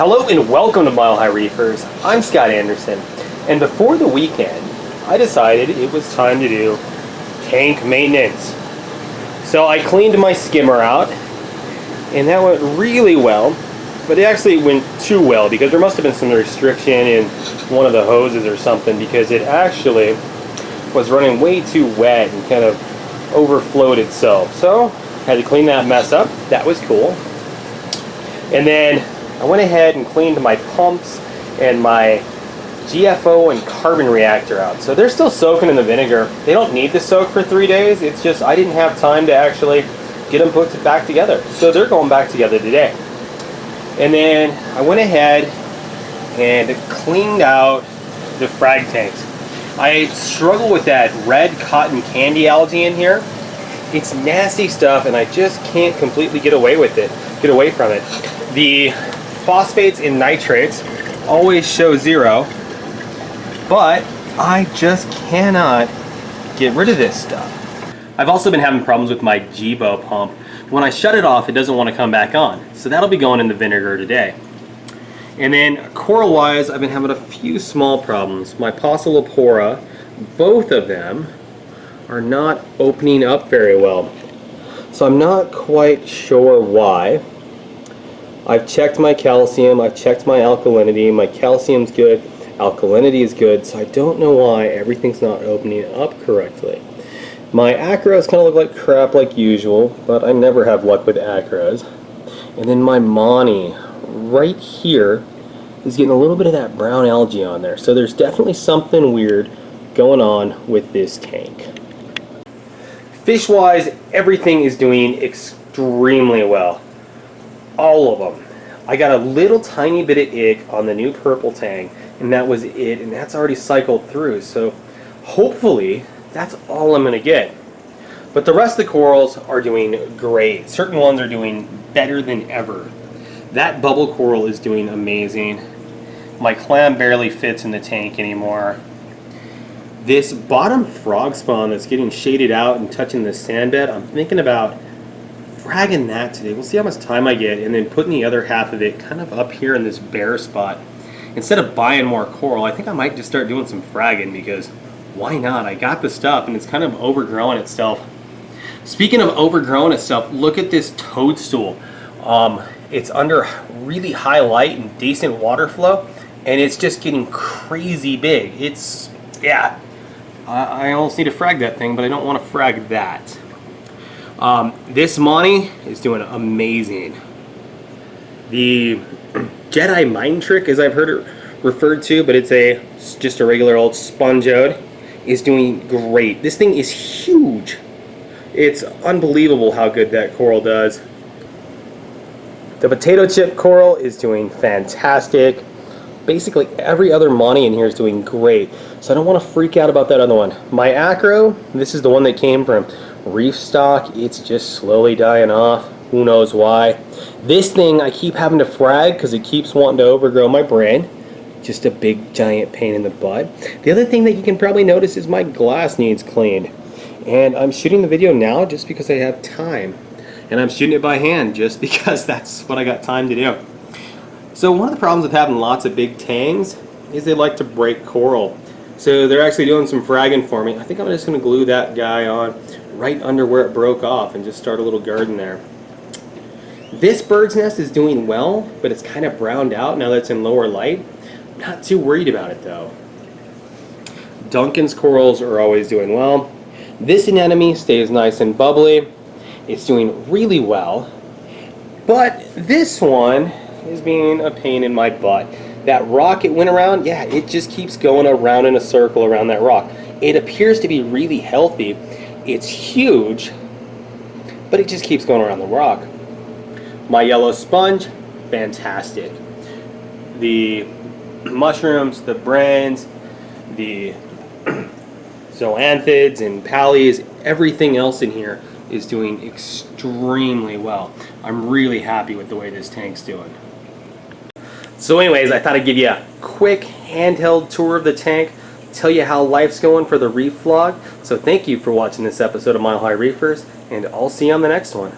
Hello and welcome to Mile High Reefers. I'm Scott Anderson, and before the weekend, I decided it was time to do tank maintenance. So I cleaned my skimmer out, and that went really well, but it actually went too well because there must have been some restriction in one of the hoses or something, because it actually was running way too wet and kind of overflowed itself. So I had to clean that mess up. That was cool. And then I went ahead and cleaned my pumps and my GFO and carbon reactor out. So they're still soaking in the vinegar. They don't need to soak for 3 days. It's just I didn't have time to actually get them put back together. So they're going back together today. And then I went ahead and cleaned out the frag tanks. I struggle with that red cotton candy algae in here. It's nasty stuff, and I just can't completely get away from it. The phosphates and nitrates always show 0, but I just cannot get rid of this stuff. I've also been having problems with my Jibo pump. When I shut it off, it doesn't want to come back on. So that'll be going in the vinegar today. And then coral-wise, I've been having a few small problems. My Poecilopora, both of them are not opening up very well. So I'm not quite sure why. I've checked my calcium, I've checked my alkalinity. My calcium's good, alkalinity is good, so I don't know why everything's not opening up correctly. My acros kind of look like crap like usual, but I never have luck with acros. And then my Monty, right here, is getting a little bit of that brown algae on there. So there's definitely something weird going on with this tank. Fish-wise, everything is doing extremely well. All of them. I got a little tiny bit of ick on the new purple tang, and that was it, and that's already cycled through. So hopefully that's all I'm going to get. But the rest of the corals are doing great. Certain ones are doing better than ever. That bubble coral is doing amazing. My clam barely fits in the tank anymore. This bottom frog spawn that's getting shaded out and touching the sand bed, I'm thinking about fragging that today. We'll see how much time I get, and then putting the other half of it kind of up here in this bare spot. Instead of buying more coral, I think I might just start doing some fragging, because why not? I got the stuff and it's kind of overgrowing itself. Speaking of overgrowing itself, look at this toadstool. It's under really high light and decent water flow, and it's just getting crazy big. It's, yeah, I almost need to frag that thing, but I don't want to frag that. This Monty is doing amazing. The Jedi Mind Trick, as I've heard it referred to, but it's just a regular old spongeode, is doing great. This thing is huge. It's unbelievable how good that coral does. The potato chip coral is doing fantastic. Basically every other Monty in here is doing great, so I don't want to freak out about that other one. My acro, this is the one that came from Reef stock. It's just slowly dying off. Who knows why? This thing I keep having to frag because it keeps wanting to overgrow my brain. Just a big giant pain in the butt. The other thing that you can probably notice is my glass needs cleaned. And I'm shooting the video now just because I have time. And I'm shooting it by hand just because that's what I got time to do. So one of the problems with having lots of big tangs is they like to break coral. So they're actually doing some fragging for me. I think I'm just going to glue that guy on right under where it broke off and just start a little garden there. This bird's nest is doing well, but it's kind of browned out now that it's in lower light. I'm not too worried about it though. Duncan's corals are always doing well. This anemone stays nice and bubbly. It's doing really well. But this one is being a pain in my butt. That rock it went around, yeah, it just keeps going around in a circle around that rock. It appears to be really healthy. It's huge, but it just keeps going around the rock. My yellow sponge, fantastic. The mushrooms, the brains, the zoanthids and pallies, everything else in here is doing extremely well. I'm really happy with the way this tank's doing. So anyways, I thought I'd give you a quick handheld tour of the tank, tell you how life's going for the Reef vlog. So thank you for watching this episode of Mile High Reefers, and I'll see you on the next one.